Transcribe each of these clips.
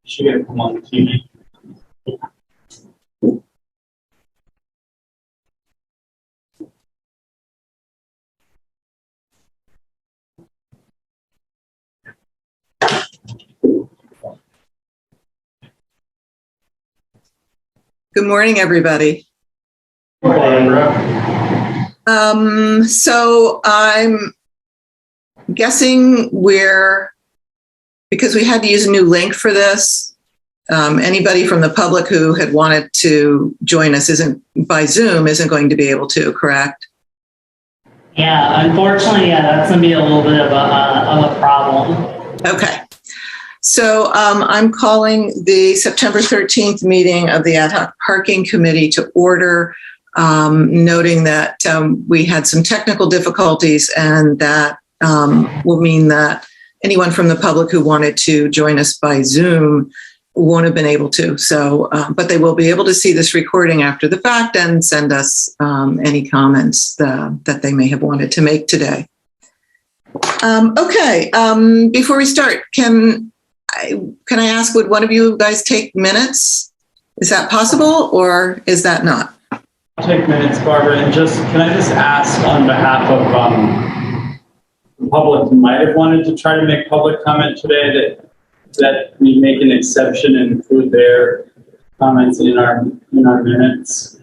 Should get it come on the TV. Good morning, everybody. Good morning, bro. So I'm guessing because we had to use a new link for this, anybody from the public who had wanted to join us by Zoom isn't going to be able to, correct? Yeah, unfortunately, that's going to be a little bit of a problem. Okay. So I'm calling the September 13th meeting of the Ad Hoc Parking Committee to order, noting that we had some technical difficulties, and that will mean that anyone from the public who wanted to join us by Zoom won't have been able to. So, but they will be able to see this recording after the fact and send us any comments that they may have wanted to make today. Okay, before we start, can I ask, would one of you guys take minutes? Is that possible, or is that not? I'll take minutes, Barbara, and can I just ask on behalf of the public who might have wanted to try to make public comment today that we make an exception and include their comments in our minutes,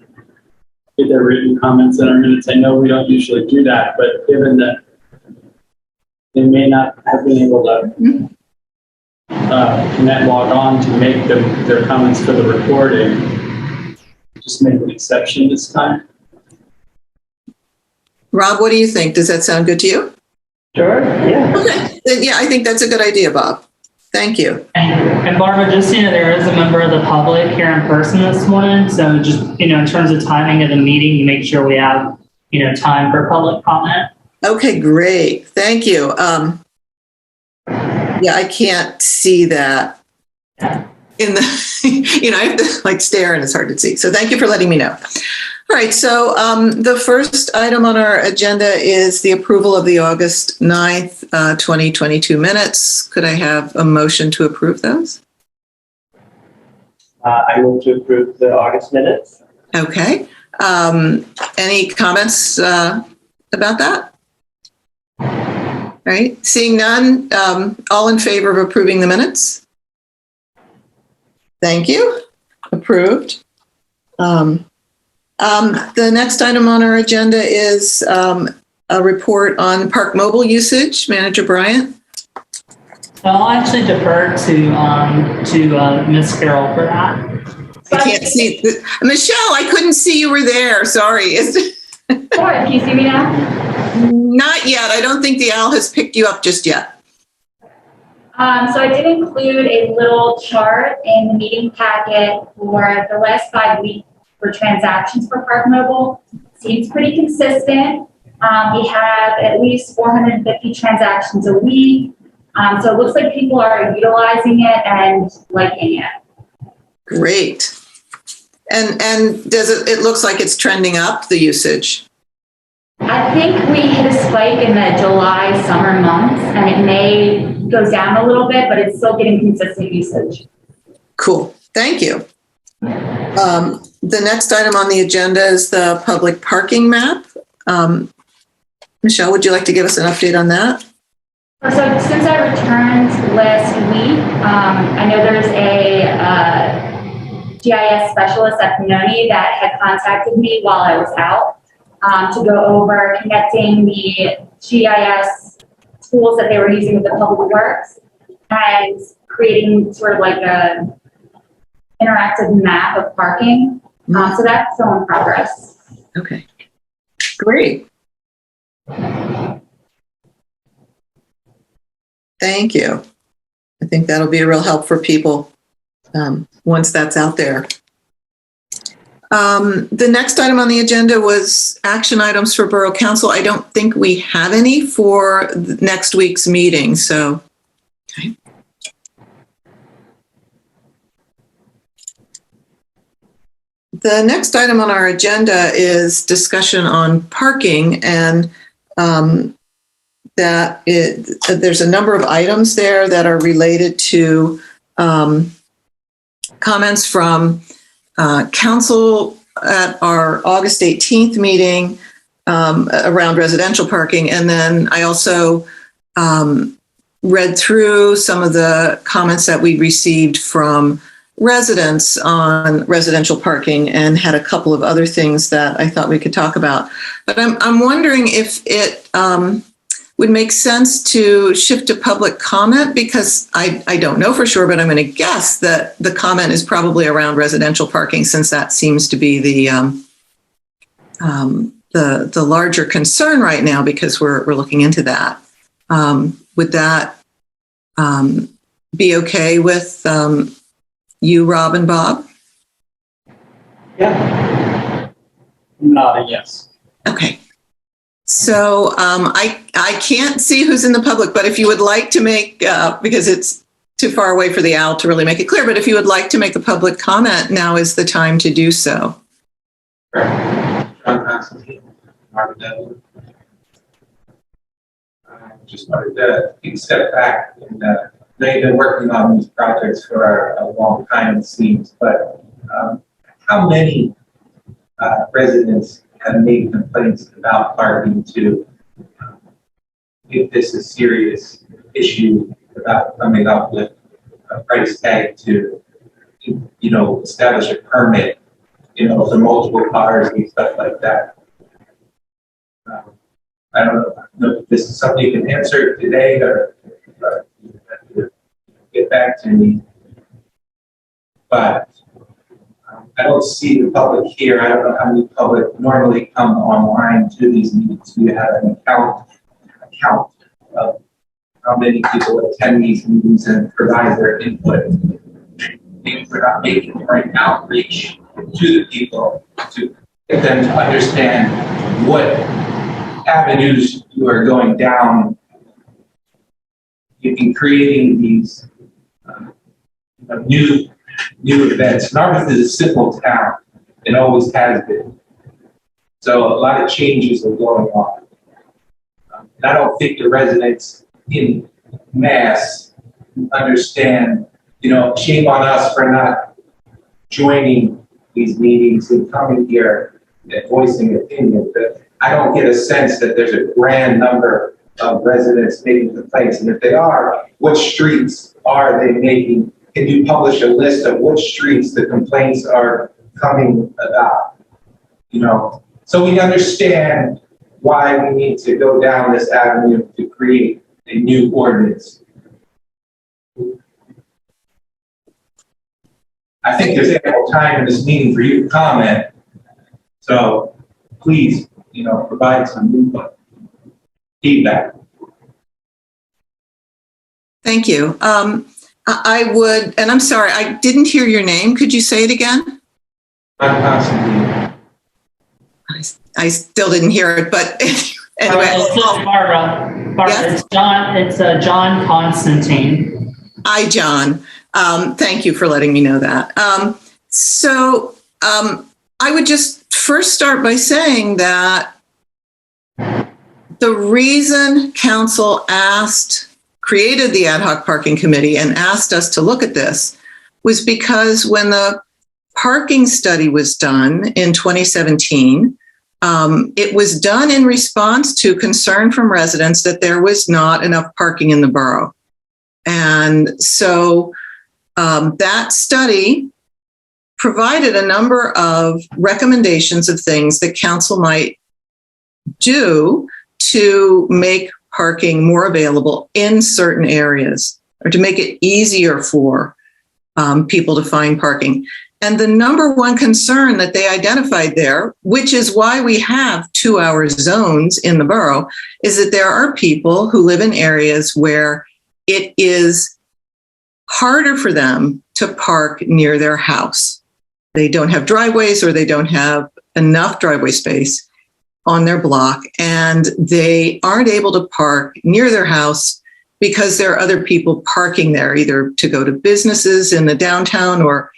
get their written comments in our minutes. I know we don't usually do that, but given that they may not have been able to log on to make their comments for the recording, just make an exception this time. Rob, what do you think? Does that sound good to you? Sure, yeah. Okay. Yeah, I think that's a good idea, Bob. Thank you. And Barbara, just, there is a member of the public here in person this morning. So just, in terms of timing of the meeting, you make sure we have, time for public comment. Okay, great. Thank you. Yeah, I can't see that in the, I have to stare and it's hard to see. So thank you for letting me know. All right, so the first item on our agenda is the approval of the August 9th, 2022 minutes. Could I have a motion to approve those? I move to approve the August minutes. Okay. Any comments about that? All right, seeing none, all in favor of approving the minutes? Thank you. Approved. The next item on our agenda is a report on park mobile usage. Manager Bryant. I'll actually defer to Ms. Carroll for that. I can't see. Michelle, I couldn't see you were there. Sorry. Sure. Can you see me now? Not yet. I don't think the owl has picked you up just yet. So I did include a little chart in the meeting packet for the last 5 weeks for transactions for Park Mobile. Seems pretty consistent. We have at least 450 transactions a week. So it looks like people are utilizing it and liking it. Great. And does it looks like it's trending up, the usage? I think we hit a spike in the July summer months, and it may go down a little bit, but it's still getting consistent usage. Cool. Thank you. The next item on the agenda is the public parking map. Michelle, would you like to give us an update on that? So since I returned last week, I know there's a GIS specialist at Pinoni that had contacted me while I was out to go over connecting the GIS tools that they were using with the Public Works and creating sort of like a interactive map of parking. So that's still in progress. Okay, great. Thank you. I think that'll be a real help for people once that's out there. The next item on the agenda was action items for Borough Council. I don't think we have any for next week's meeting, so. Okay. The next item on our agenda is discussion on parking, and there's a number of items there that are related to comments from council at our August 18th meeting around residential parking. And then I also read through some of the comments that we received from residents on residential parking and had a couple of other things that I thought we could talk about. But I'm wondering if it would make sense to shift to public comment, because I don't know for sure, but I'm going to guess that the comment is probably around residential parking, since that seems to be the larger concern right now, because we're looking into that. Would that be okay with you, Rob and Bob? Yeah. I'm nodding yes. Okay. So I can't see who's in the public, but if you would like to make, because it's too far away for the owl to really make it clear, but if you would like to make a public comment, now is the time to do so. John Constantine, Marvin Devlin. I just wanted to take a step back, and they've been working on these projects for a long time, it seems, but how many residents have made complaints about parking to if this is a serious issue about coming up with a price tag to, establish a permit, for multiple cars and stuff like that? I don't know if this is something you can answer today, or you have to get back to me. But I don't see the public here. I don't know how many public normally come online to these meetings. Do you have an account of how many people attend these meetings and provide their input? Maybe we're not making the right outreach to the people to get them to understand what avenues you are going down in creating these new events. Narberth is a simple town. It always has been. So a lot of changes are going on. And I don't think the residents in mass understand, shame on us for not joining these meetings and coming here and voicing opinions. But I don't get a sense that there's a grand number of residents making complaints. And if they are, what streets are they making? Can you publish a list of which streets the complaints are coming about? So we understand why we need to go down this avenue to create a new ordinance. I think there's ample time in this meeting for you to comment. So please, provide some input, feedback. Thank you. I would, and I'm sorry, I didn't hear your name. Could you say it again? I'm Constantine. I still didn't hear it, but anyway. It's just Barbara. Yes? It's John Constantine. Hi, John. Thank you for letting me know that. So I would just first start by saying that the reason council created the ad hoc parking committee and asked us to look at this was because when the parking study was done in 2017, it was done in response to concern from residents that there was not enough parking in the borough. And so that study provided a number of recommendations of things that council might do to make parking more available in certain areas, or to make it easier for people to find parking. And the number one concern that they identified there, which is why we have 2-hour zones in the borough, is that there are people who live in areas where it is harder for them to park near their house. They don't have driveways, or they don't have enough driveway space on their block, and they aren't able to park near their house because there are other people parking there, either to go to businesses in the downtown or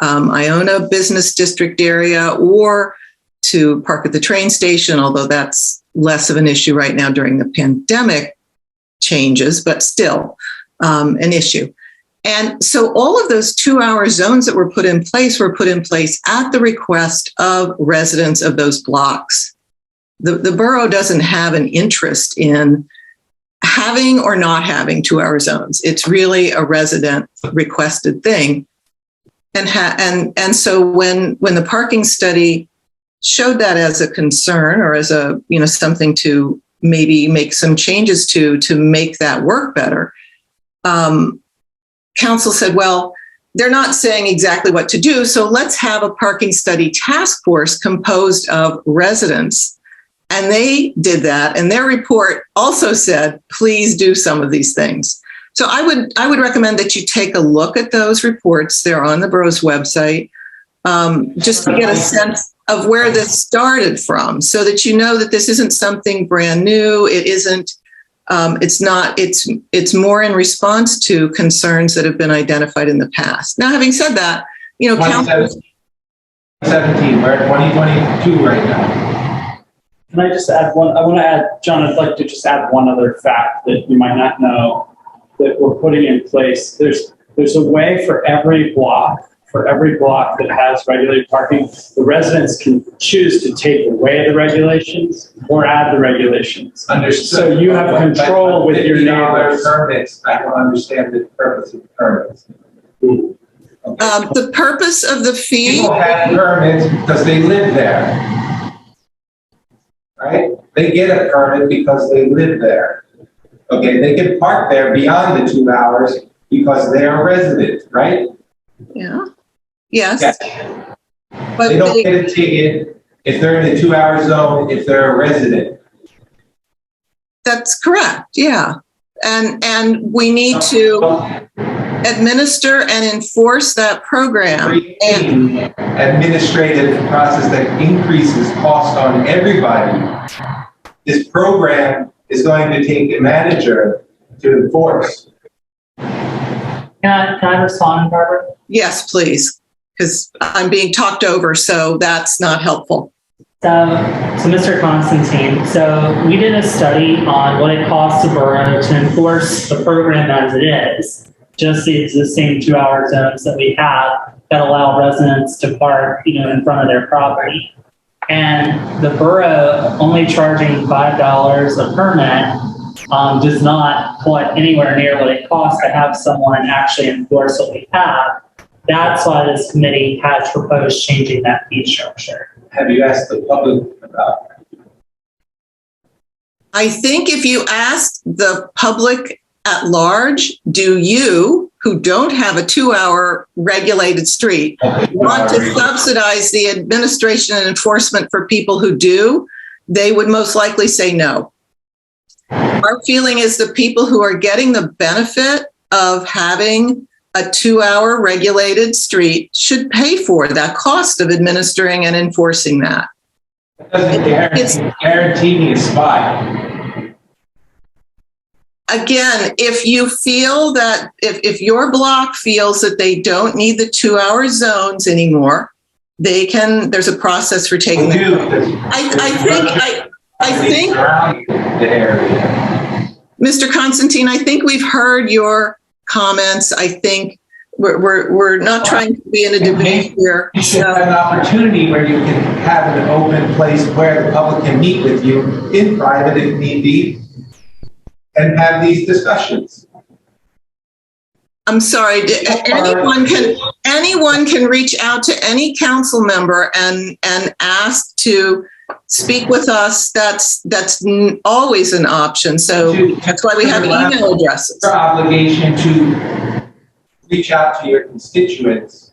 Iona business district area, or to park at the train station, although that's less of an issue right now during the pandemic changes, but still an issue. And so all of those 2-hour zones that were put in place at the request of residents of those blocks. The borough doesn't have an interest in having or not having 2-hour zones. It's really a resident requested thing. And so when the parking study showed that as a concern or as a, something to maybe make some changes to make that work better, council said, well, they're not saying exactly what to do, so let's have a parking study task force composed of residents. And they did that, and their report also said, please do some of these things. So I would recommend that you take a look at those reports. They're on the borough's website, just to get a sense of where this started from, so that you know that this isn't something brand new. It isn't. It's more in response to concerns that have been identified in the past. Now, having said that, council. 2017, we're at 2022 right now. Can I just add one? I want to add, John, I'd like to just add one other fact that you might not know that we're putting in place. There's a way for every block that has regulated parking, the residents can choose to take away the regulations or add the regulations. Understood. So you have control with your neighbors. Permits, I don't understand the purpose of the permits. The purpose of the fee. People have permits because they live there. Right? They get a permit because they live there. Okay, they can park there beyond the 2 hours because they are residents, right? Yeah. Yes. Yes. But They don't get a ticket if they're in the 2-hour zone if they're a resident. That's correct. Yeah. And we need to administer and enforce that program. And Administrative process that increases cost on everybody. This program is going to take a manager to enforce. Can I respond, Barbara? yes, please, because I'm being talked over, so that's not helpful. So Mr. Constantine, so we did a study on what it costs the borough to enforce the program as it is, just the existing 2-hour zones that we have that allow residents to park, in front of their property. And the borough only charging $5 a permit does not put anywhere near what it costs to have someone actually enforce what we have. That's why this committee has proposed changing that fee structure. Have you asked the public about that? I think if you ask the public at large, do you, who don't have a 2-hour regulated street, want to subsidize the administration and enforcement for people who do, they would most likely say no. Our feeling is the people who are getting the benefit of having a 2-hour regulated street should pay for that cost of administering and enforcing that. It doesn't guarantee me a spot. Again, if you feel that, if your block feels that they don't need the 2-hour zones anymore, they can, there's a process for taking them. I think, the area. Mr. Constantine, I think we've heard your comments. I think we're not trying to be in a debate here. You should have an opportunity where you can have an open place where the public can meet with you in private if need be and have these discussions. I'm sorry, anyone can reach out to any council member and ask to speak with us. That's always an option. So that's why we have email addresses. Your obligation to reach out to your constituents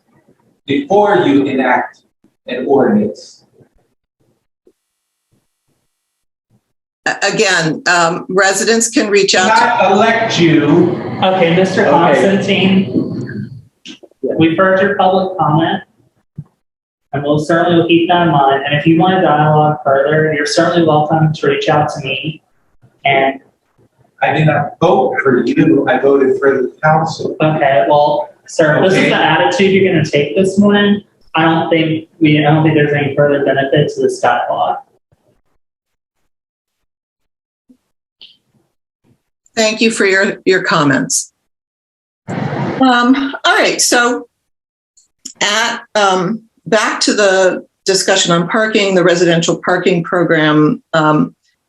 before you enact an ordinance. Again, residents can reach out Not elect you. Okay, Mr. Constantine, we've heard your public comment, and we'll certainly keep that in mind. And if you want to dialogue further, you're certainly welcome to reach out to me. And I did not vote for you. I voted for the council. okay, well, sir, this is the attitude you're going to take this morning. I don't think there's any further benefit to this dialogue. Thank you for your comments. Well, All right, so back to the discussion on parking, the residential parking program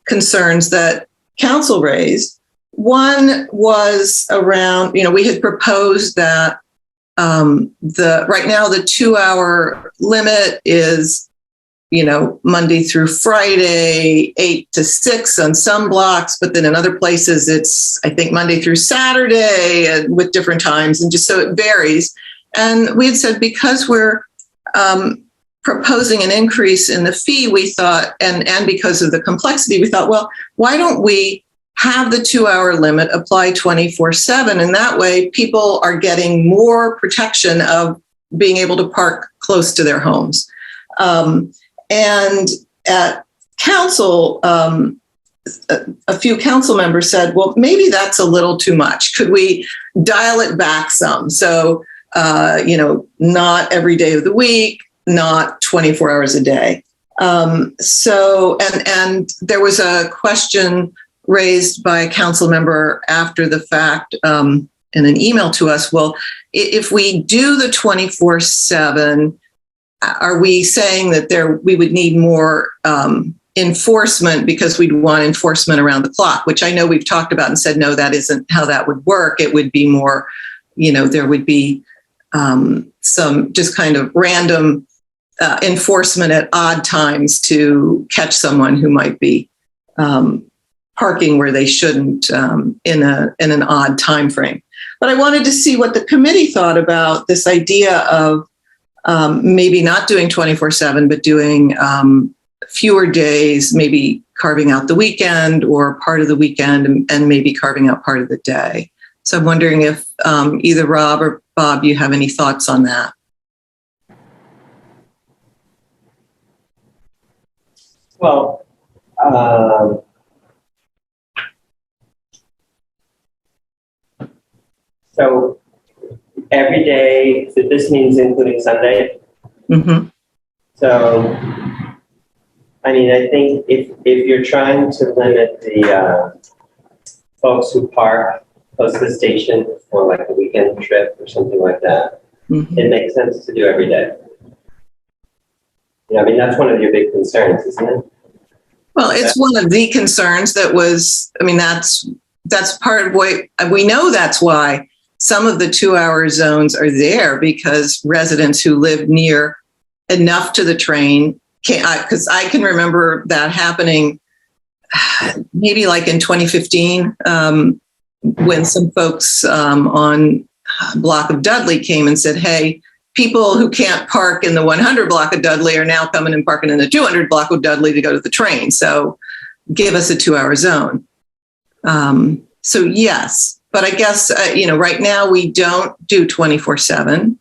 concerns that council raised. One was around, we had proposed that right now the 2-hour limit is, Monday through Friday, 8 to 6 on some blocks, but then in other places it's, I think, Monday through Saturday and with different times, and just so it varies. And we had said, because we're proposing an increase in the fee, we thought, and because of the complexity, we thought, well, why don't we have the 2-hour limit apply 24/7? And that way people are getting more protection of being able to park close to their homes. And at council, a few council members said, well, maybe that's a little too much. Could we dial it back some? So, not every day of the week, not 24 hours a day. So there was a question raised by a council member after the fact in an email to us. Well, if we do the 24/7, are we saying that we would need more enforcement because we'd want enforcement around the clock, which I know we've talked about and said, no, that isn't how that would work. It would be more, there would be some just kind of random enforcement at odd times to catch someone who might be parking where they shouldn't in an odd time frame. But I wanted to see what the committee thought about this idea of maybe not doing 24/7, but doing fewer days, maybe carving out the weekend or part of the weekend, and maybe carving out part of the day. So I'm wondering if either Rob or Bob, you have any thoughts on that? Well, so every day, so this means including Sunday. Mm-hmm. So, I think if you're trying to limit the folks who park close to the station for like a weekend trip or something like that, Mm-hmm. it makes sense to do every day. That's one of your big concerns, isn't it? Well, it's one of the concerns that was, that's part of what we know. That's why some of the 2-hour zones are there, because residents who live near enough to the train can't, because I can remember that happening maybe like in 2015 when some folks on block of Dudley came and said, hey, people who can't park in the 100 block of Dudley are now coming and parking in the 200 block of Dudley to go to the train. So give us a 2-hour zone. So yes, but I guess, right now we don't do 24/7.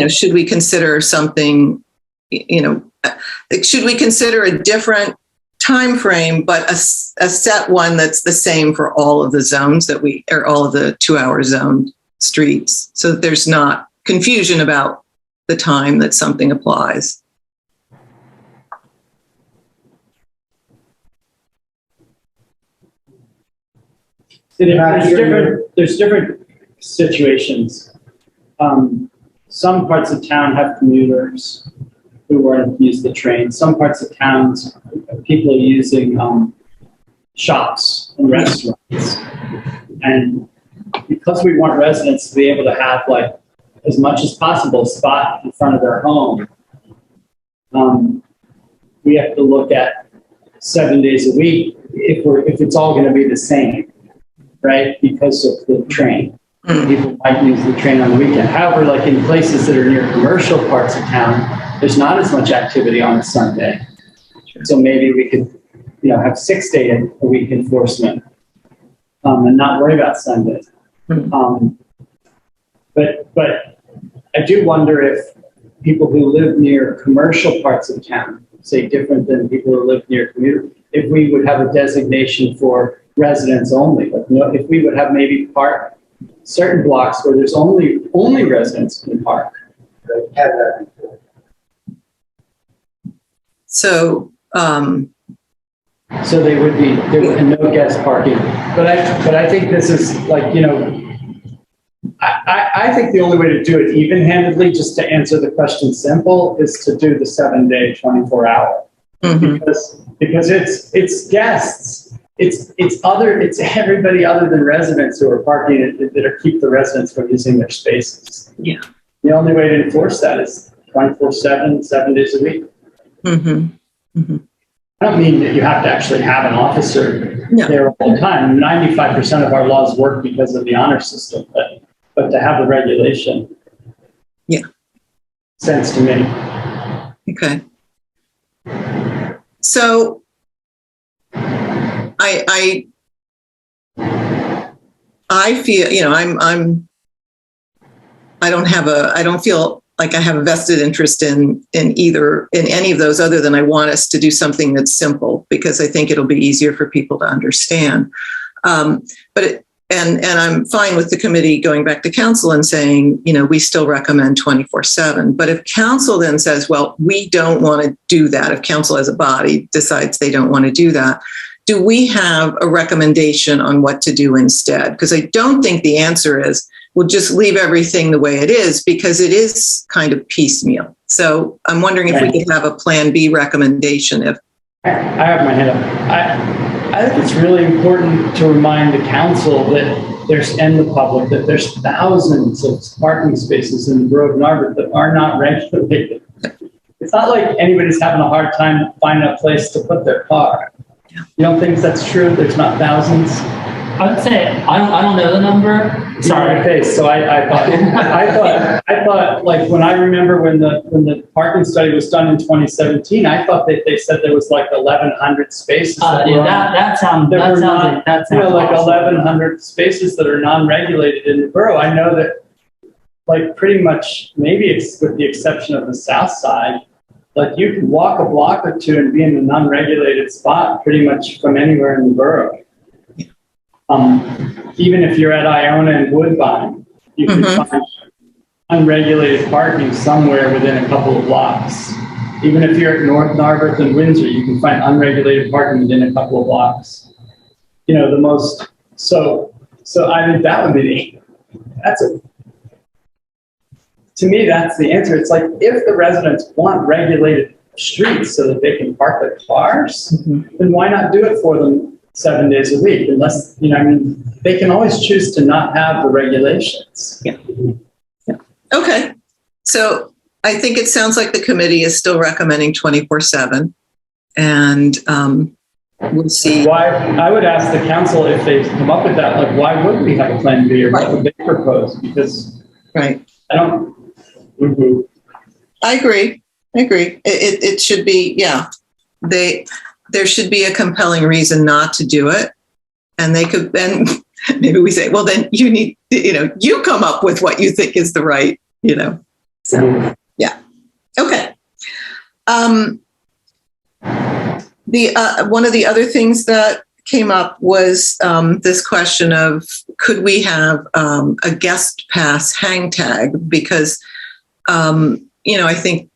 Should we consider something, should we consider a different time frame, but a set one that's the same for all of the zones or all of the 2-hour zone streets, so that there's not confusion about the time that something applies? There's different situations. Some parts of town have commuters who want to use the train. Some parts of towns, people are using shops and restaurants. And because we want residents to be able to have like as much as possible spot in front of their home, we have to look at 7 days a week if it's all going to be the same, right? Because of the train. People might use the train on the weekend. However, like in places that are near commercial parts of town, there's not as much activity on a Sunday. So maybe we could, have 6 day a week enforcement and not worry about Sunday. But I do wonder if people who live near commercial parts of town, say different than people who live near commuter, if we would have a designation for residents only, like if we would have maybe certain blocks where there's only residents can park. So So there would be no guest parking. But I think this is like, I think the only way to do it even-handedly, just to answer the question simple, is to do the 7-day, 24-hour. Mhm. Because it's guests. It's everybody other than residents who are parking that keep the residents from using their spaces. Yeah. The only way to enforce that is 24/7, 7 days a week. Mhm. Mhm. I don't mean that you have to actually have an officer No. there all the time. 95% of our laws work because of the honor system, but to have the regulation. Yeah. Sense to me. Okay. So I feel, I don't feel like I have a vested interest in any of those, other than I want us to do something that's simple, because I think it'll be easier for people to understand. And I'm fine with the committee going back to council and saying, we still recommend 24/7. But if council then says, well, we don't want to do that, if council as a body decides they don't want to do that, do we have a recommendation on what to do instead? Because I don't think the answer is, we'll just leave everything the way it is, because it is kind of piecemeal. So I'm wondering if we could have a Plan B recommendation. If I have my hand up. I think it's really important to remind the council and the public that there's thousands of parking spaces in the borough of Narberth that are not regulated. It's not like anybody's having a hard time finding a place to put their car. You don't think that's true? There's not thousands? I would say, I don't know the number. Sorry. Okay, so I thought like when I remember when the parking study was done in 2017, I thought that they said there was like 1,100 spaces. That sounds like awesome. 1,100 spaces that are non-regulated in the borough. I know that, like, pretty much, maybe it's with the exception of the south side, like you can walk a block or two and be in a non-regulated spot pretty much from anywhere in the borough. Even if you're at Iona and Woodbine, you can find unregulated parking somewhere within a couple of blocks. Even if you're at North Narberth and Windsor, you can find unregulated parking within a couple of blocks. So I think that would be to me, that's the answer. It's like, if the residents want regulated streets so that they can park their cars, then why not do it for them 7 days a week? Unless, they can always choose to not have the regulations. Yeah. Okay. So I think it sounds like the committee is still recommending 24/7, and we'll see. Why, I would ask the council, if they come up with that, like, why would we have a Plan B, or what would they propose? Because Right. I don't. I agree. It should be, there should be a compelling reason not to do it. And they could then, maybe we say, well, then you need, you come up with what you think is the right, So, yeah. Okay. One of the other things that came up was this question of, could we have a guest pass hang tag? Because, I think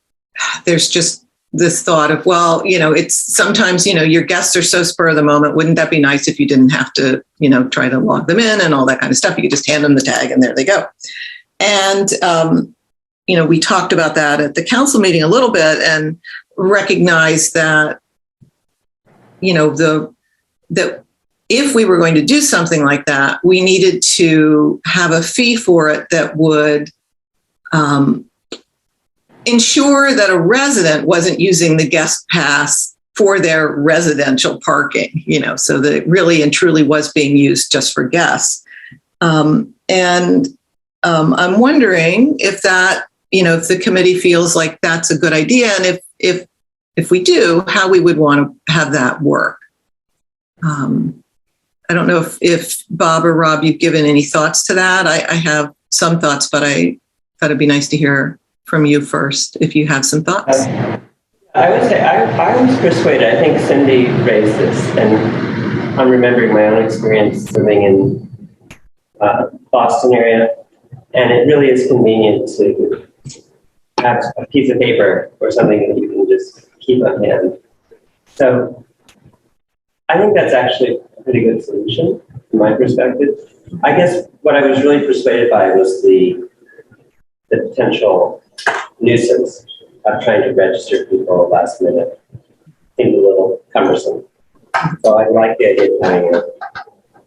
there's just this thought of, well, it's sometimes, your guests are so spur of the moment. Wouldn't that be nice if you didn't have to, try to log them in and all that kind of stuff? You could just hand them the tag and there they go. And, we talked about that at the council meeting a little bit, and recognized that, that if we were going to do something like that, we needed to have a fee for it that would ensure that a resident wasn't using the guest pass for their residential parking, so that it really and truly was being used just for guests. I'm wondering if that, if the committee feels like that's a good idea, and if we do, how we would want to have that work. I don't know if Bob or Rob, you've given any thoughts to that. I have some thoughts, but I thought it'd be nice to hear from you first, if you have some thoughts. I would say I was persuaded. I think Cindy raised this, and I'm remembering my own experience living in Boston area, and it really is convenient to have a piece of paper or something that you can just keep on hand. So I think that's actually a pretty good solution from my perspective. I guess what I was really persuaded by was the potential nuisance of trying to register people last minute. Seems a little cumbersome. So I like the idea of having a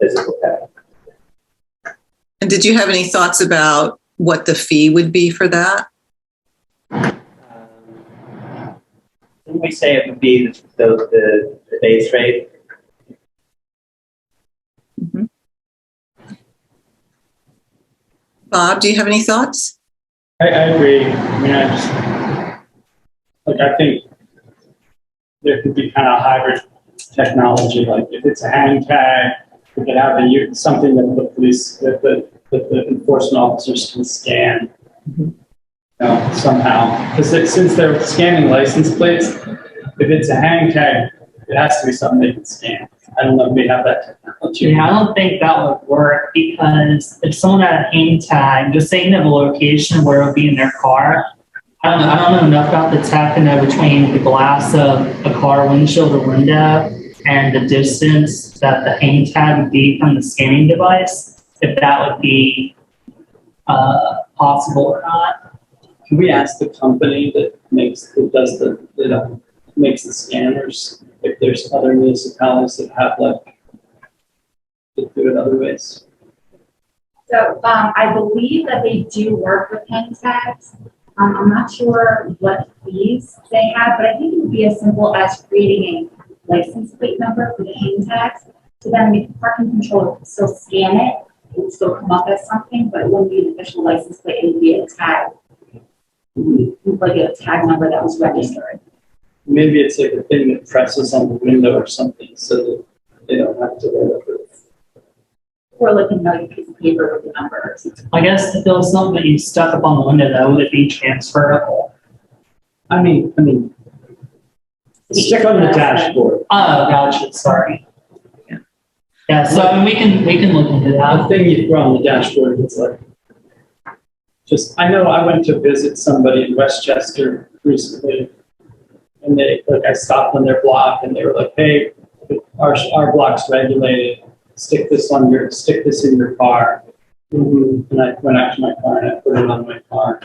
physical tag. And did you have any thoughts about what the fee would be for that? Didn't we say it would be the base rate? Mhm. Bob, do you have any thoughts? I agree. I mean, I think there could be kind of hybrid technology, like if it's a hang tag, we could have something that the police, that the enforcement officers can scan, somehow. Because since they're scanning license plates, if it's a hang tag, it has to be something they can scan. I don't know if we have that technology. Yeah, I don't think that would work because if someone had a hang tag, just saying of a location where it would be in their car, I don't know enough about the tech to know between the glass of a car windshield or window and the distance that the hang tag would be from the scanning device, if that would be possible or not. Can we ask the company that makes the scanners if there's other municipalities that have that do it other ways? So I believe that they do work with hang tags. I'm not sure what fees they have, but I think it would be as simple as creating a license plate number for the hang tags. So then the parking controller could still scan it, it would still come up as something, but it wouldn't be an official license plate, it would be a tag. Like a tag number that was registered. Maybe it's like a thing that presses on the window or something so that they don't have to worry about it. Or like another piece of paper with the numbers. I guess if there was something that you stuck up on the window, though, would it be transferable? I mean, stick on the dashboard. Oh, gotcha. Sorry. Yeah. So I mean, we can look into The that. thing you throw on the dashboard is like, I know I went to visit somebody in Westchester recently, and I stopped on their block, and they were like, "Hey, our block's regulated. Stick this in your car." And I went out to my car and I put it on my car,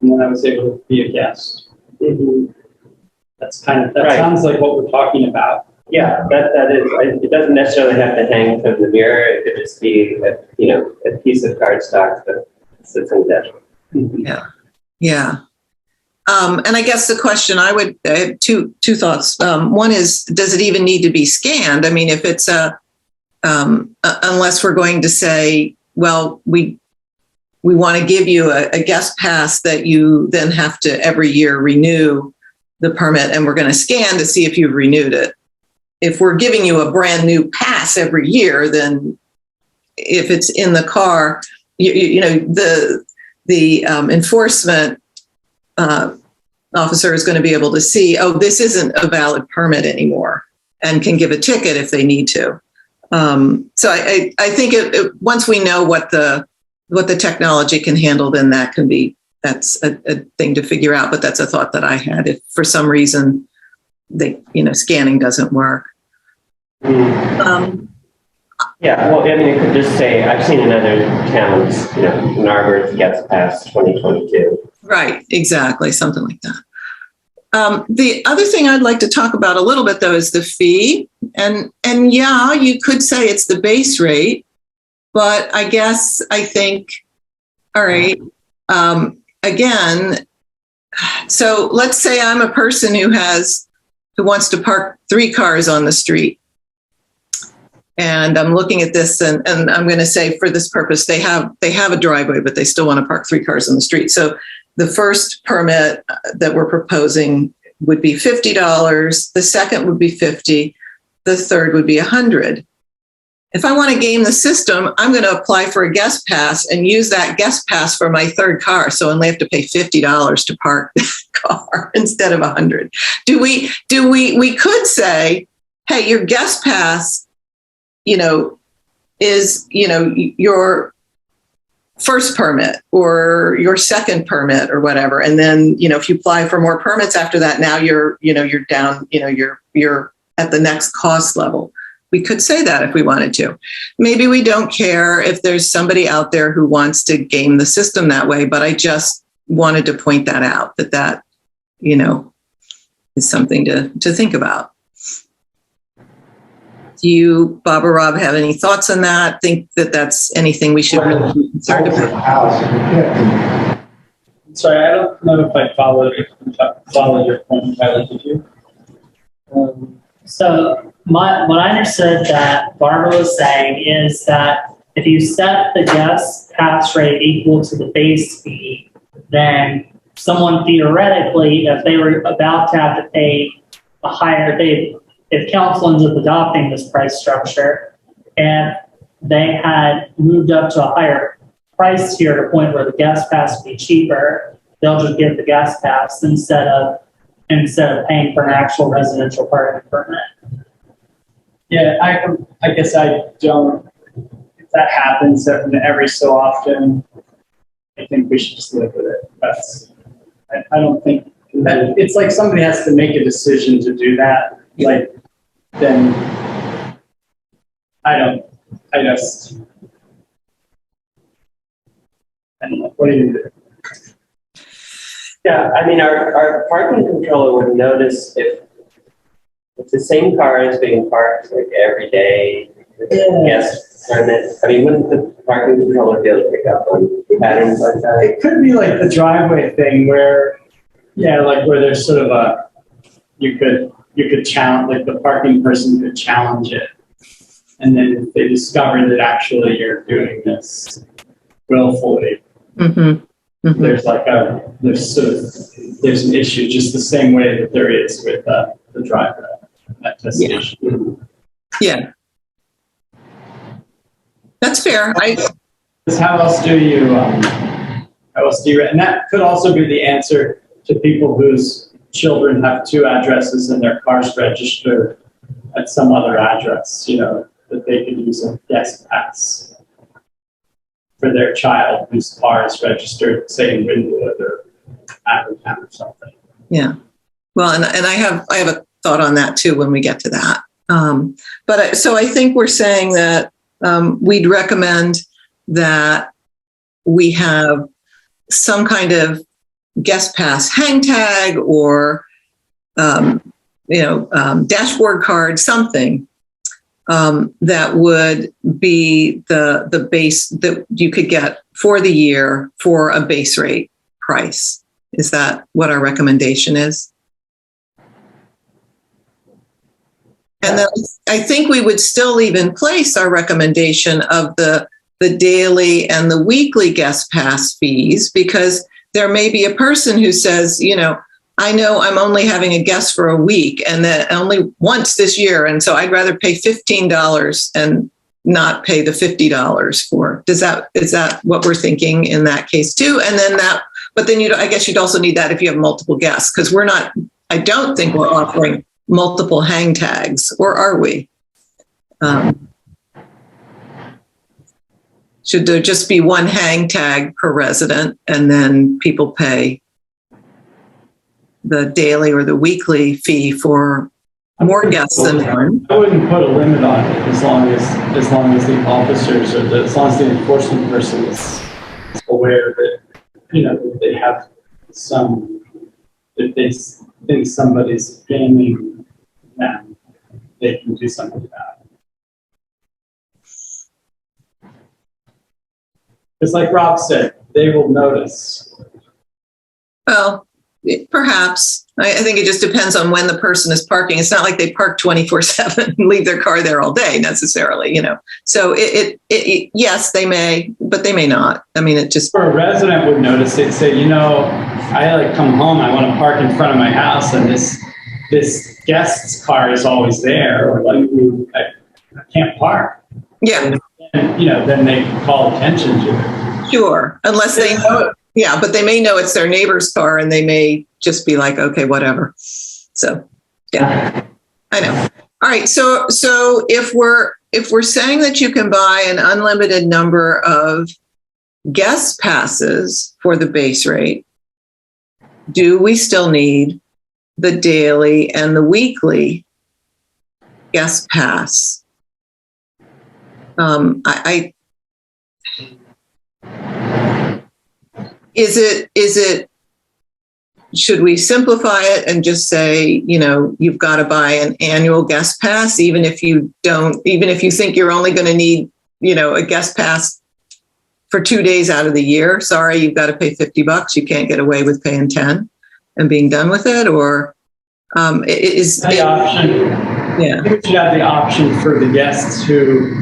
and then I was able to be a guest. That Right. sounds like what we're talking about. Yeah, that is, it doesn't necessarily have to hang from the mirror. It could just be a piece of cardstock that sits in the dashboard. Yeah. And I guess the question I have two thoughts. One is, does it even need to be scanned? I mean, if it's unless we're going to say, well, we want to give you a guest pass that you then have to every year renew the permit, and we're going to scan to see if you've renewed it. If we're giving you a brand new pass every year, then if it's in the car, the enforcement officer is going to be able to see, oh, this isn't a valid permit anymore, and can give a ticket if they need to. So I think once we know what the technology can handle, then that's a thing to figure out. But that's a thought that I had. If for some reason scanning doesn't work. Yeah, well, I mean, it could just say, I've seen in other towns, Narberth gets past 2022. Right, exactly, something like that. The other thing I'd like to talk about a little bit, though, is the fee. And yeah, you could say it's the base rate, but I think, all right, again, so let's say I'm a person who wants to park 3 cars on the street. And I'm looking at this and I'm going to say, for this purpose, they have a driveway, but they still want to park 3 cars on the street. So the first permit that we're proposing would be $50. The second would be $50. The third would be $100. If I want to game the system, I'm going to apply for a guest pass and use that guest pass for my third car. So I only have to pay $50 to park that car instead of $100. We could say, hey, your guest pass, is, your first permit or your second permit or whatever. And then, if you apply for more permits after that, now you're down, you're at the next cost level. We could say that if we wanted to. Maybe we don't care if there's somebody out there who wants to game the system that way, but I just wanted to point that out, that, is something to think about. Do you, Bob or Rob, have any thoughts on that? Think that that's anything we should really be concerned about? Sorry, I don't know if I followed your point, Tyler, did you? So what I understood that Barbara was saying is that if you set the guest pass rate equal to the base fee, then someone theoretically, if they were about to have to pay a higher, if council ends up adopting this price structure and they had moved up to a higher price tier to a point where the guest pass would be cheaper, they'll just get the guest pass instead of paying for an actual residential parking permit. Yeah, I guess I don't, if that happens every so often, I think we should just live with it. I don't think, it's like somebody has to make a decision to do that, like, then, I don't know, what do you do? Yeah, I mean, our parking controller would notice if the same car is being parked like every day, yes, permit. I mean, wouldn't the parking controller be able to pick up on patterns like that? It could be like the driveway thing where, where there's sort of you could challenge, like the parking person could challenge it. And then if they discover that actually you're doing this willfully, there's there's an issue just the same way that there is with the driver attestation. Yeah. That's fair. How else do you, and that could also be the answer to people whose children have two addresses and their car's registered at some other address, that they could use a guest pass for their child whose car is registered, say in Wynwood or Atherton or something. Yeah. Well, and I have a thought on that too when we get to that. So I think we're saying that we'd recommend that we have some kind of guest pass hang tag or, dashboard card, something that would be the base that you could get for the year for a base rate price. Is that what our recommendation is? And then I think we would still leave in place our recommendation of the daily and the weekly guest pass fees, because there may be a person who says, I know I'm only having a guest for a week and that only once this year. And so I'd rather pay $15 and not pay the $50 for. Is that what we're thinking in that case too? And then but then I guess you'd also need that if you have multiple guests, because I don't think we're offering multiple hang tags, or are we? Should there just be one hang tag per resident and then people pay the daily or the weekly fee for more guests than one? I wouldn't put a limit on it as long as the officers or as long as the enforcement person is aware that, that they have if they think somebody's gaming them, they can do something about it. It's like Rob said, they will notice. Well, perhaps. I think it just depends on when the person is parking. It's not like they park 24/7 and leave their car there all day necessarily, So yes, they may, but they may not. I mean, it just. For a resident would notice, they'd say, I come home, I want to park in front of my house and this guest's car is always there, or I can't park. Yeah. And, then they can call attention to it. Sure. Unless they know. Yeah, but they may know it's their neighbor's car and they may just be like, okay, whatever. So, yeah, I know. All right. So if we're saying that you can buy an unlimited number of guest passes for the base rate, do we still need the daily and the weekly guest pass. Is it, should we simplify it and just say, you've got to buy an annual guest pass, even if you think you're only going to need, a guest pass for 2 days out of the year? Sorry, you've got to pay $50. You can't get away with paying 10 and being done with it, or is The option. Yeah. We should have the option for the guests who,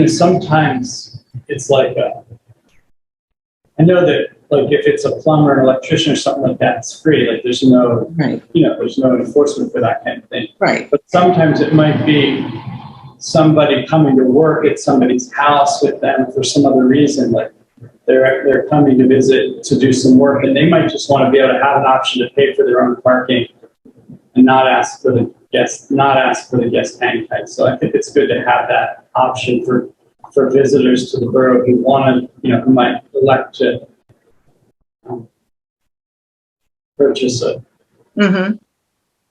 sometimes it's like I know that, like, if it's a plumber, an electrician or something like that, it's free. Like, there's no, Right. There's no enforcement for that kind of thing. Right. But sometimes it might be somebody coming to work at somebody's house with them for some other reason. Like, they're coming to visit to do some work, and they might just want to be able to have an option to pay for their own parking and not ask for the guest hang tag. So I think it's good to have that option for visitors to the borough who want to, who might elect to purchase a Mm-hmm.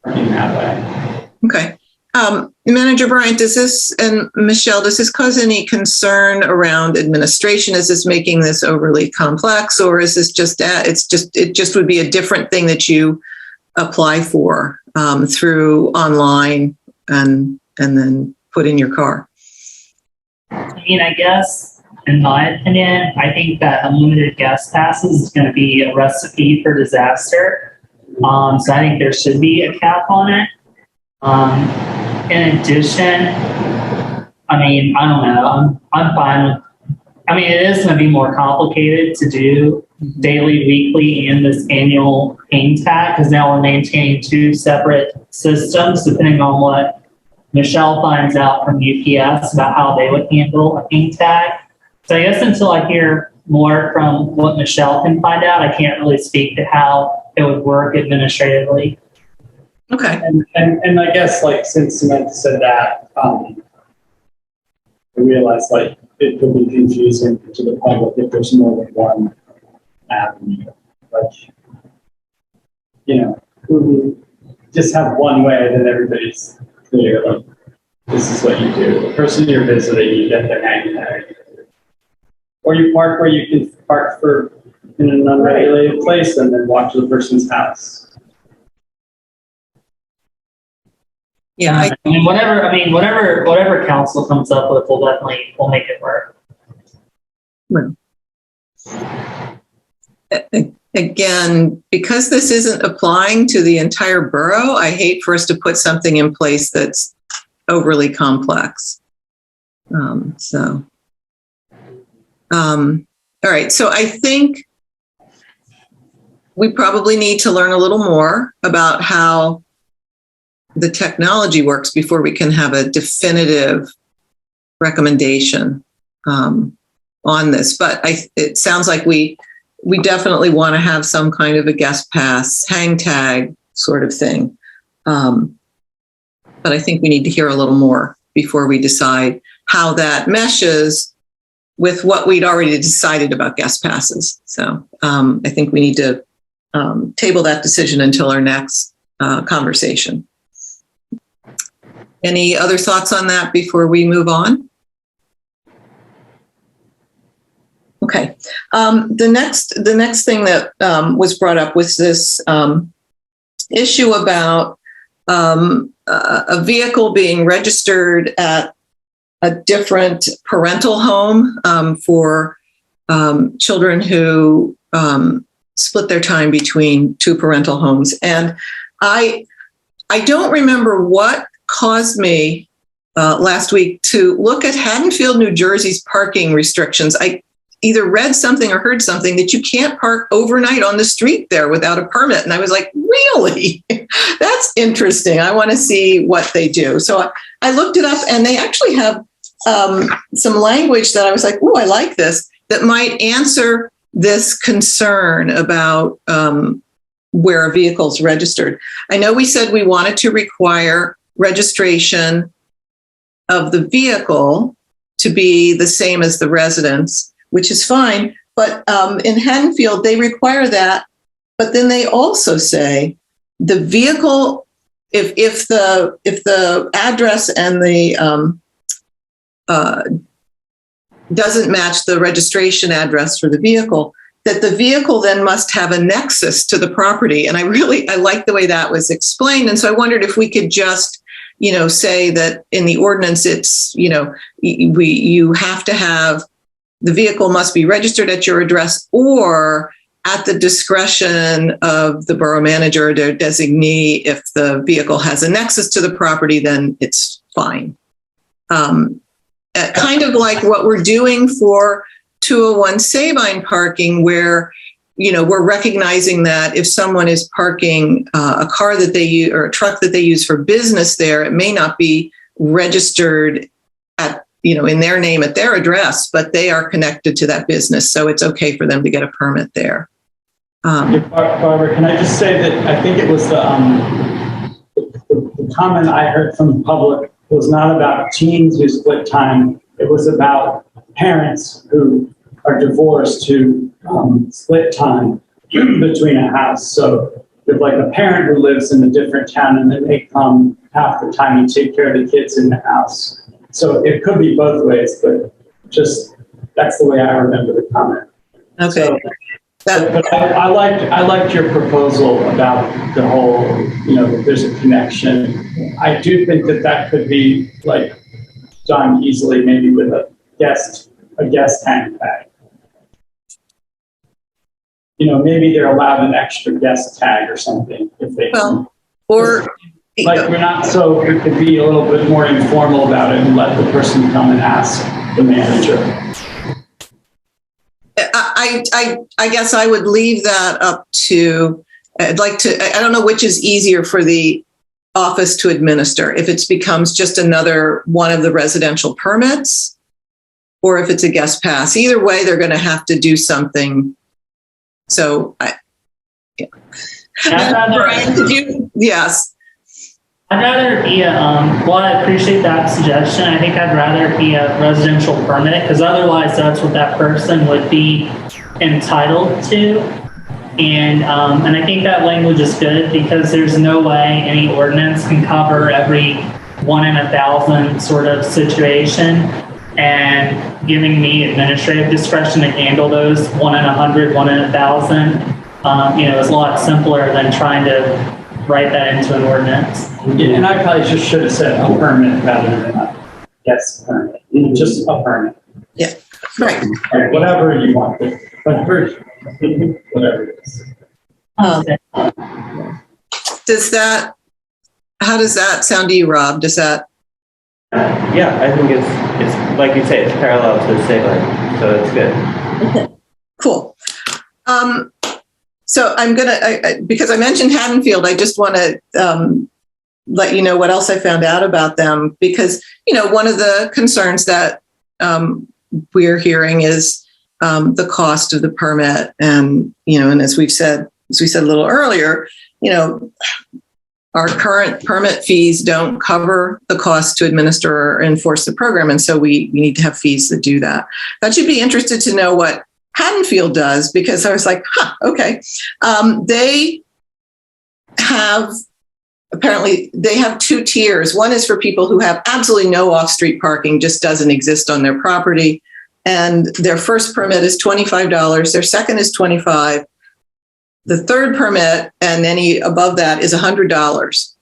parking that way. Okay. Manager Bryant, and Michelle, does this cause any concern around administration? Is this making this overly complex, or is this it just would be a different thing that you apply for through online and then put in your car? I mean, I guess, in my opinion, I think that unlimited guest passes is going to be a recipe for disaster. So I think there should be a cap on it. In addition, I mean, I don't know. I'm fine with. I mean, it is going to be more complicated to do daily, weekly, and this annual hang tag, because now we're maintaining two separate systems depending on what Michelle finds out from UPS about how they would handle a hang tag. So I guess until I hear more from what Michelle can find out, I can't really speak to how it would work administratively. Okay. And I guess, like, since Samantha said that, I realize, like, it could be confusing to the public if there's more than one avenue. Like, who just have one way, then everybody's clear. Like, this is what you do. The person you're visiting, you get their hang tag. Or you park where you can park in an unregulated place and then walk to the person's house. Yeah. Whatever council comes up with, we'll make it work. Again, because this isn't applying to the entire borough, I hate for us to put something in place that's overly complex. All right. So I think we probably need to learn a little more about how the technology works before we can have a definitive recommendation on this. But it sounds like we definitely want to have some kind of a guest pass, hang tag sort of thing. But I think we need to hear a little more before we decide how that meshes with what we'd already decided about guest passes. So I think we need to table that decision until our next conversation. Any other thoughts on that before we move on? Okay. The next thing that was brought up was this issue about a vehicle being registered at a different parental home for children who split their time between two parental homes. And I don't remember what caused me last week to look at Haddonfield, New Jersey's parking restrictions. I either read something or heard something that you can't park overnight on the street there without a permit. And I was like, really? That's interesting. I want to see what they do. So I looked it up, and they actually have some language that I was like, oh, I like this, that might answer this concern about where a vehicle's registered. I know we said we wanted to require registration of the vehicle to be the same as the residence, which is fine. But in Haddonfield, they require that. But then they also say the vehicle if the address and the doesn't match the registration address for the vehicle, that the vehicle then must have a nexus to the property. And I like the way that was explained. And so I wondered if we could just, say that in the ordinance, it's, you have to have, the vehicle must be registered at your address or at the discretion of the borough manager or their designee. If the vehicle has a nexus to the property, then it's fine. Kind of like what we're doing for 201 Sabine parking, where, we're recognizing that if someone is parking a car that they use or a truck that they use for business there, it may not be registered at, in their name at their address, but they are connected to that business. So it's okay for them to get a permit there. Barbara, can I just say that I think it was the comment I heard from the public was not about teens who split time. It was about parents who are divorced who split time between a house. So if like a parent who lives in a different town and then they come half the time and take care of the kids in the house. So it could be both ways, but just that's the way I remember the comment. Okay. So, but I liked your proposal about the whole, that there's a connection. I do think that could be like done easily, maybe with a guest hang tag. Maybe they're allowed an extra guest tag or something if they. Well, or like we're not, so we could be a little bit more informal about it and let the person come and ask the manager. I guess I would leave that up to, I don't know which is easier for the office to administer, if it becomes just another one of the residential permits or if it's a guest pass. Either way, they're going to have to do something. So, yeah. Brian, yes. I'd rather be I appreciate that suggestion. I think I'd rather be a residential permit because otherwise that's what that person would be entitled to. And I think that language is good because there's no way any ordinance can cover every 1 in 1,000 sort of situation. And giving me administrative discretion to handle those 1 in 100, 1 in 1,000, is a lot simpler than trying to write that into an ordinance. Yeah, and I probably just should have said a permit rather than a guest permit. Just a permit. Yeah, right. Or whatever you want, but first, whatever it is. How does that sound to you, Rob? Does that? Yeah, I think it's like you say, it's parallel to the Sabine, so it's good. Okay, cool. So I'm gonna, because I mentioned Haddonfield, I just want to let you know what else I found out about them, because one of the concerns that we're hearing is the cost of the permit, and and as we said a little earlier, our current permit fees don't cover the cost to administer or enforce the program, and so we need to have fees that do that. But you'd be interested to know what Haddonfield does, because I was like, okay. They have 2 tiers. One is for people who have absolutely no off-street parking, just doesn't exist on their property. And their first permit is $25. Their second is $25. The third permit and any above that is $100.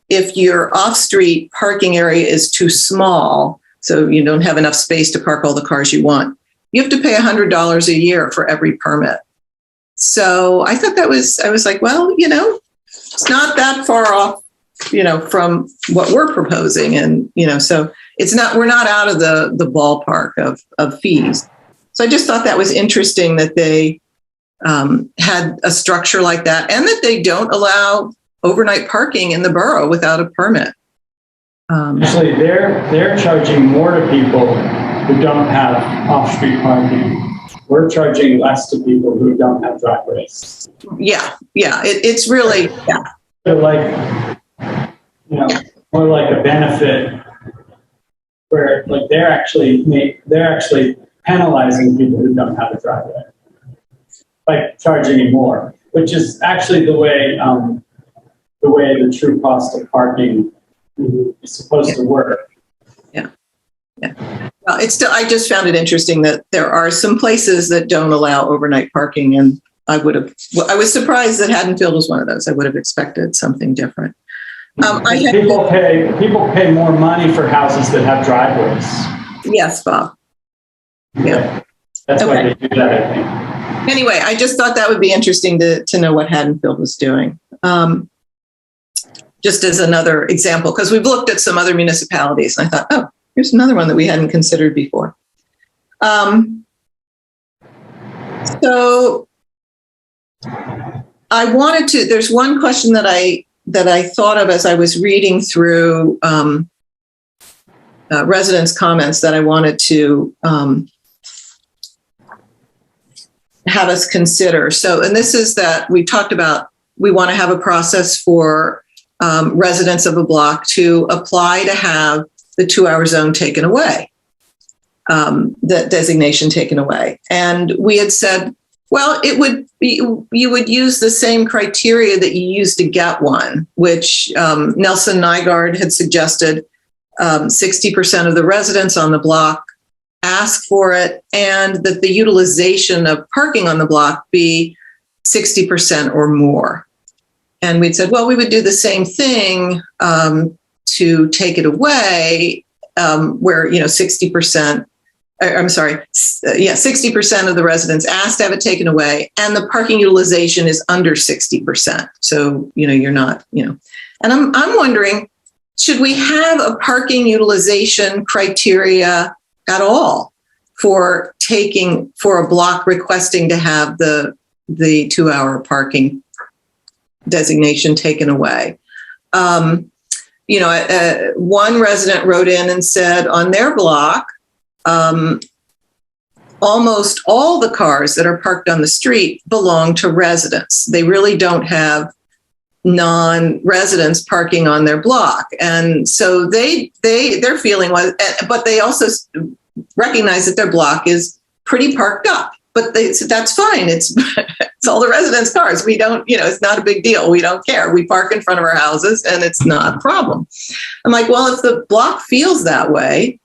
If your off-street parking area is too small, so you don't have enough space to park all the cars you want, you have to pay $100 a year for every permit. So I thought I was like, well, it's not that far off, from what we're proposing. And, so we're not out of the ballpark of fees. So I just thought that was interesting that they had a structure like that, and that they don't allow overnight parking in the borough without a permit. Actually, they're charging more to people who don't have off-street parking. We're charging less to people who don't have driveways. Yeah. It's really, yeah. They're like, more like a benefit where like they're actually penalizing people who don't have a driveway, like charging you more, which is actually the way the way the true cost of parking is supposed to work. Well, it's still, I just found it interesting that there are some places that don't allow overnight parking, and I was surprised that Haddonfield was one of those. I would have expected something different. People pay more money for houses that have driveways. Yes, Bob. Yeah. That's why Okay. they do that, I think. Anyway, I just thought that would be interesting to know what Haddonfield was doing. Just as another example, because we've looked at some other municipalities, and I thought, oh, here's another one that we hadn't considered before. So I wanted to, there's one question that I thought of as I was reading through residents' comments that I wanted to have us consider. So, and this is that we talked about, we want to have a process for residents of a block to apply to have the 2-hour zone taken away, the designation taken away. And we had said, well, it would be, you would use the same criteria that you use to get one, which Nelson Nygaard had suggested 60% of the residents on the block ask for it, and that the utilization of parking on the block be 60% or more. And we'd said, well, we would do the same thing to take it away, where, 60%, 60% of the residents asked to have it taken away, and the parking utilization is under 60%. So, you're not, and I'm wondering, should we have a parking utilization criteria at all for a block requesting to have the 2-hour parking designation taken away? One resident wrote in and said on their block, almost all the cars that are parked on the street belong to residents. They really don't have non-residents parking on their block. And so their feeling was, but they also recognize that their block is pretty parked up, but they said, that's fine. It's all the residents' cars. We don't, it's not a big deal. We don't care. We park in front of our houses and it's not a problem. I'm like, well, if the block feels that way,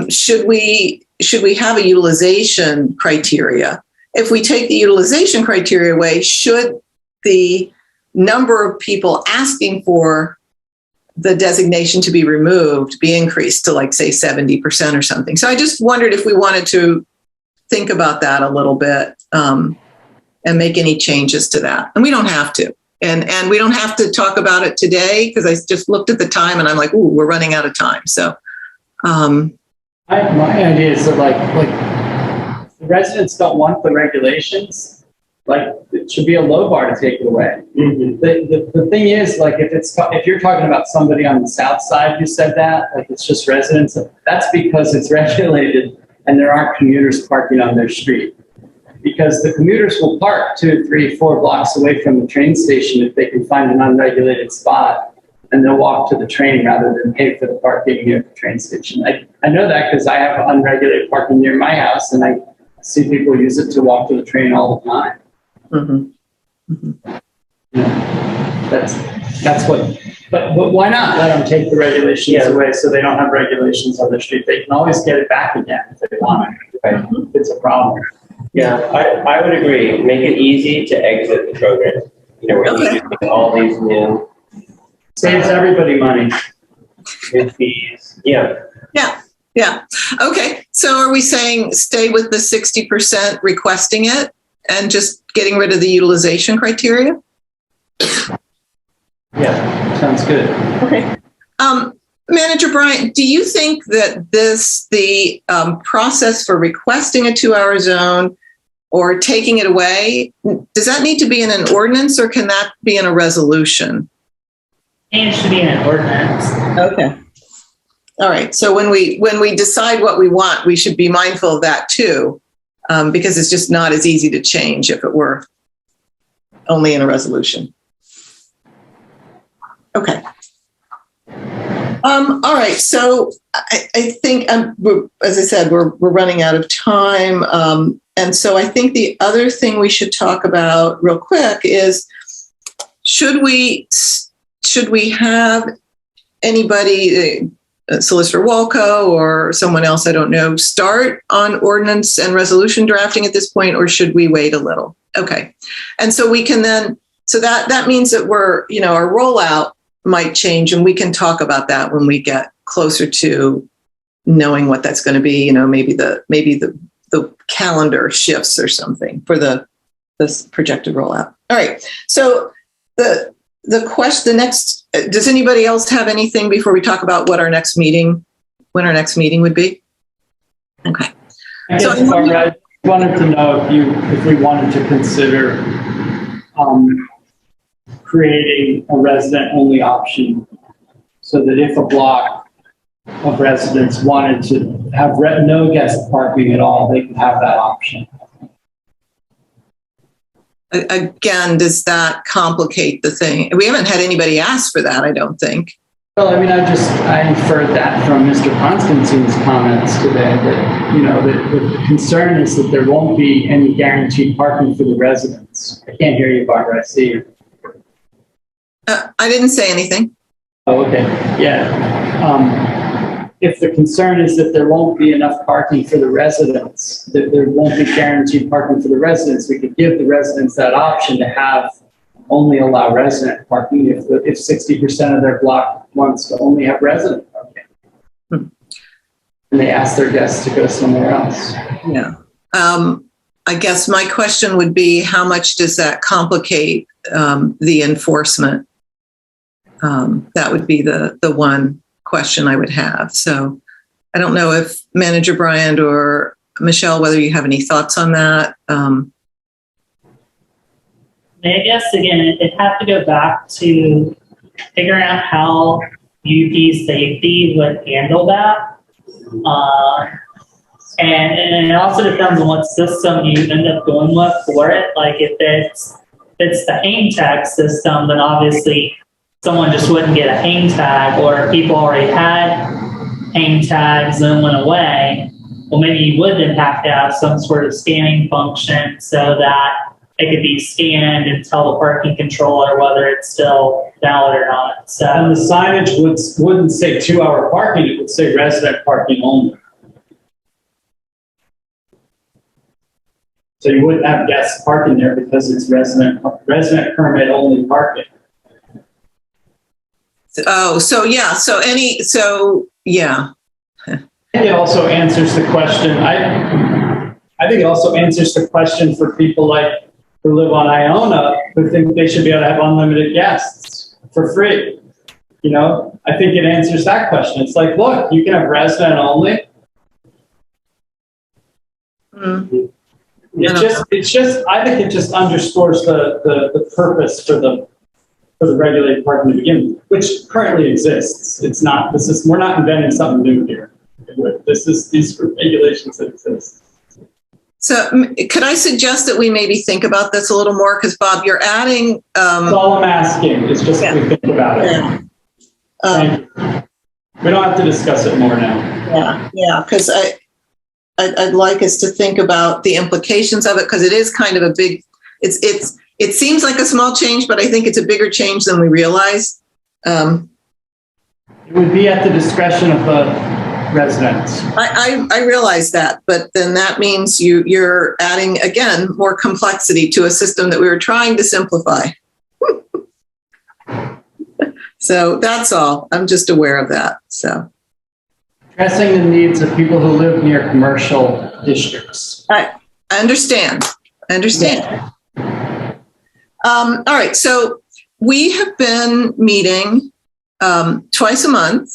should we have a utilization criteria? If we take the utilization criteria away, should the number of people asking for the designation to be removed be increased to, like, say, 70% or something? So I just wondered if we wanted to think about that a little bit and make any changes to that. And we don't have to. And we don't have to talk about it today, because I just looked at the time and I'm like, ooh, we're running out of time. So My idea is that like the residents don't want the regulations, like it should be a low bar to take it away. Mm-hmm. The thing is, like, if you're talking about somebody on the south side who said that, like it's just residents, that's because it's regulated and there aren't commuters parking on their street. Because the commuters will park 2, 3, 4 blocks away from the train station if they can find an unregulated spot, and they'll walk to the train rather than pay for the parking near the train station. I know that because I have unregulated parking near my house, and I see people use it to walk to the train all the time. mm-hmm. Mm-hmm. That's what. But why not let them take the regulations away so they don't have regulations on the street? They can always get it back again if they want it. Right? It's a problem. Yeah, I would agree. Make it easy to exit the program. We're Okay. using all these new Saves everybody money. fees. Yeah. Yeah. Okay. So are we saying stay with the 60% requesting it and just getting rid of the utilization criteria? Yeah, sounds good. Okay. Manager Bryant, do you think that the process for requesting a 2-hour zone or taking it away, does that need to be in an ordinance, or can that be in a resolution? And it should be in an ordinance. Okay. All right. So when we decide what we want, we should be mindful of that too, because it's just not as easy to change if it were only in a resolution. Okay. All right. So I think, as I said, we're running out of time. And so I think the other thing we should talk about real quick is, should we should we have anybody, Solicitor Walco or someone else, I don't know, start on ordinance and resolution drafting at this point, or should we wait a little? Okay. And so we can then, so that means that we're, our rollout might change, and we can talk about that when we get closer to knowing what that's going to be. Maybe the calendar shifts or something for this projected rollout. All right. So the next, does anybody else have anything before we talk about when our next meeting would be? Okay. I guess, Barbara, I wanted to know if we wanted to consider creating a resident-only option, so that if a block of residents wanted to have no guest parking at all, they could have that option. Again, does that complicate the thing? We haven't had anybody ask for that, I don't think. Well, I mean, I inferred that from Mr. Constantine's comments today, that, the concern is that there won't be any guaranteed parking for the residents. I can't hear you, Barbara, I see you. I didn't say anything. Oh, okay, yeah. If the concern is that there won't be enough parking for the residents, that there won't be guaranteed parking for the residents, we could give the residents that option to only allow resident parking if 60% of their block wants to only have resident parking. And they ask their guests to go somewhere else. Yeah. I guess my question would be, how much does that complicate the enforcement? That would be the one question I would have. So I don't know if Manager Bryant or Michelle, whether you have any thoughts on that. I guess, again, it'd have to go back to figuring out how UP safety would handle that. And it also depends on what system you end up going with for it. Like if it's the hang tag system, then obviously someone just wouldn't get a hang tag, or people already had hang tags and went away. Well, maybe you would then have to have some sort of scanning function so that it could be scanned and tell the parking controller whether it's still valid or not. So, And the signage wouldn't say 2-hour parking, it would say resident parking only. So you wouldn't have guests parking there because it's resident permit only parking. Oh, so yeah. So yeah. I think it also answers the question. I think it also answers the question for people like who live on Iona who think they should be able to have unlimited guests for free. I think it answers that question. It's like, look, you can have resident only. Mm. I think it just underscores the purpose for the regulated parking to begin with, which currently exists. We're not inventing something new here. These are regulations that exist. So could I suggest that we maybe think about this a little more? Because Bob, you're adding. That's all I'm asking is just that we think about it. Yeah. We don't have to discuss it more now. Yeah, because I'd like us to think about the implications of it, because it is kind of a big. It seems like a small change, but I think it's a bigger change than we realize. It would be at the discretion of the residents. I realize that, but then that means you're adding, again, more complexity to a system that we were trying to simplify. So that's all. I'm just aware of that. So Addressing the needs of people who live near commercial districts. I understand. All right. So we have been meeting twice a month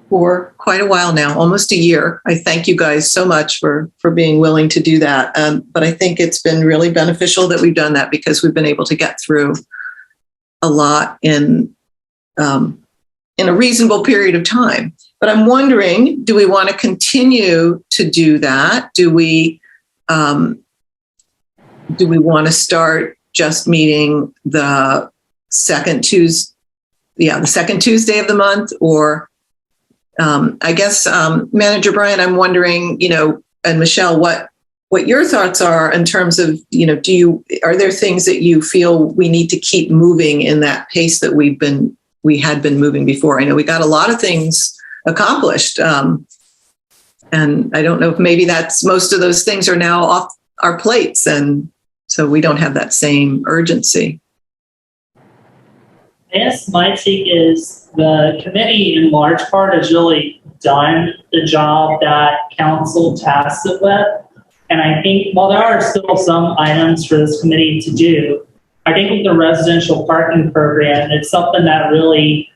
for quite a while now, almost a year. I thank you guys so much for being willing to do that. But I think it's been really beneficial that we've done that, because we've been able to get through a lot in a reasonable period of time. But I'm wondering, do we want to continue to do that? Do we want to start just meeting the second Tuesday of the month? Or I guess, Manager Bryant, I'm wondering, and Michelle, what your thoughts are in terms of, are there things that you feel we need to keep moving in that pace that we've been we had been moving before. I know we got a lot of things accomplished. And I don't know if maybe that's most of those things are now off our plates. And so we don't have that same urgency. I guess my take is the committee in large part has really done the job that council tasked it with. And I think while there are still some items for this committee to do, I think with the residential parking program, it's something that really,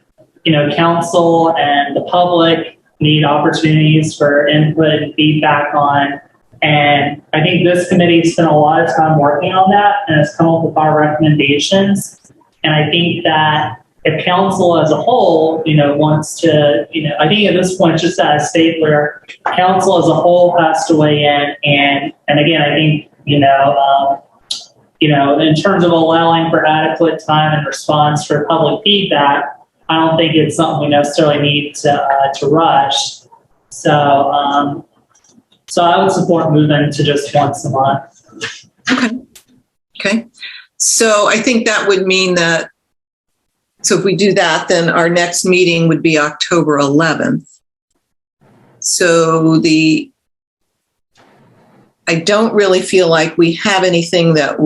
council and the public need opportunities for input and feedback on. And I think this committee spent a lot of time working on that and has come up with our recommendations. And I think that if council as a whole, wants to, I think at this point, just at a state where council as a whole has to weigh in. And again, I think, in terms of allowing for adequate time and response for public feedback, I don't think it's something we necessarily need to rush. So I would support moving to just once a month. Okay. So I think that would mean that, so if we do that, then our next meeting would be October 11th. So I don't really feel like we have anything that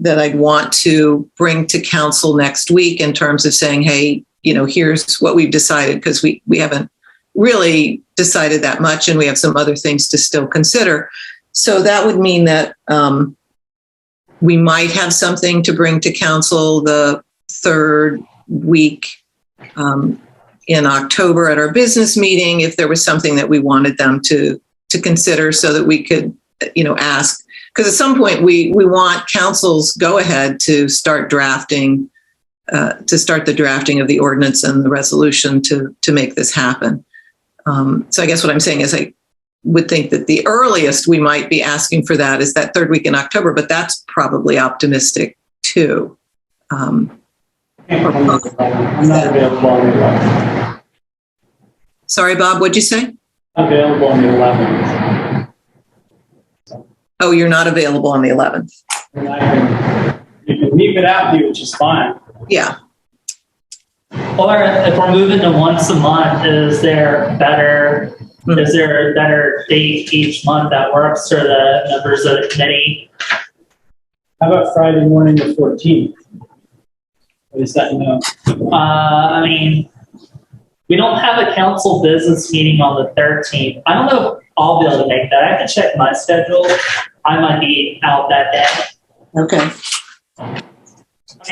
I'd want to bring to council next week in terms of saying, hey, here's what we've decided, because we haven't really decided that much and we have some other things to still consider. So that would mean that we might have something to bring to council the third week in October at our business meeting, if there was something that we wanted them to consider so that we could, ask. Because at some point we want council's go ahead to start drafting, the drafting of the ordinance and the resolution to make this happen. So I guess what I'm saying is I would think that the earliest we might be asking for that is that third week in October, but that's probably optimistic too. I'm not available on the 11th. Sorry, Bob, what'd you say? Available on the 11th. Oh, you're not available on the 11th. And you can leave it out, which is fine. Yeah. Or if we're moving to once a month, is there a better date each month that works for the members of the committee? How about Friday morning, the 14th? What does that know? We don't have a council business meeting on the 13th. I don't know if I'll be able to make that. I have to check my schedule. I might be out that day. Okay.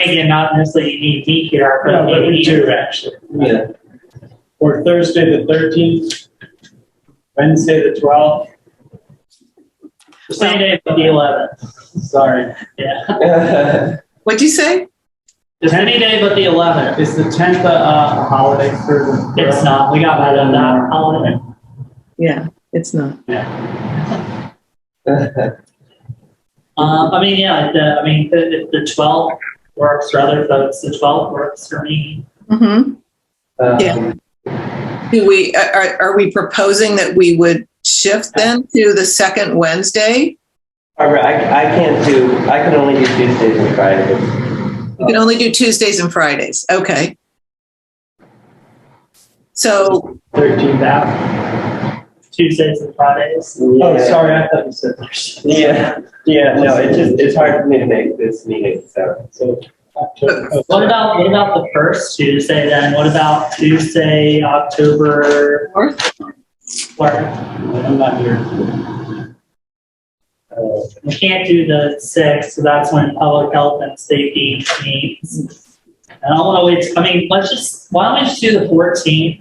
Again, not necessarily you need me here, but No, but we maybe do actually. Yeah. Or Thursday, the 13th, Wednesday, the 12th. same day but the 11th. Sorry. Yeah. What'd you say? Just any day but the 11th. Is the 10th a holiday for the? It's not. We got rid of that holiday. Yeah, it's not. Yeah. The 12th works for other folks. The 12th works for me. Mm-hmm. Yeah. Do we, are we proposing that we would shift then to the second Wednesday? Barbara, I can only do Tuesdays and Fridays. You can only do Tuesdays and Fridays. Okay. So, 13th out. Tuesdays and Fridays. Oh, sorry, I thought you said Thursday. Yeah, no, it's hard for me to make this meeting, so. October. What about the first Tuesday then? What about Tuesday, October 4th? I'm not here. We can't do the 6th, so that's when public health and safety meets. And I don't want to wait. Why don't we just do the 14th?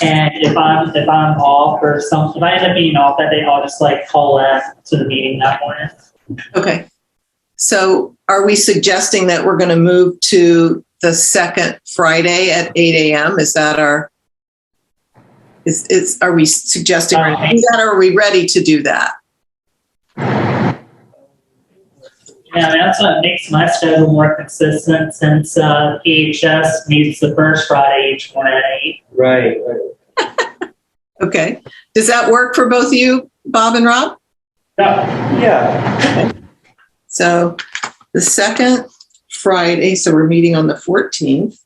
And if I'm off or something, if I end up being off that day, I'll just call in to the meeting that morning. okay. So are we suggesting that we're going to move to the second Friday at 8 a.m.? Is that are we suggesting we're gonna do that, or are we ready to do that? Yeah, that's what makes my schedule more consistent since PHS meets the first Friday each morning at 8. Right. Okay. Does that work for both you, Bob and Rob? Yeah. So the second Friday, so we're meeting on the 14th.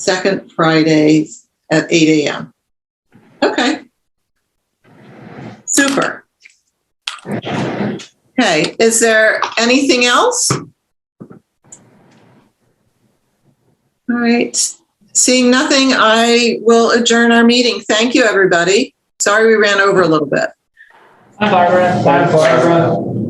second Fridays at 8 a.m. Okay. Super. Okay, is there anything else? All right, seeing nothing, I will adjourn our meeting. Thank you, everybody. Sorry we ran over a little bit. Bye, Barbara. Bye, Barbara.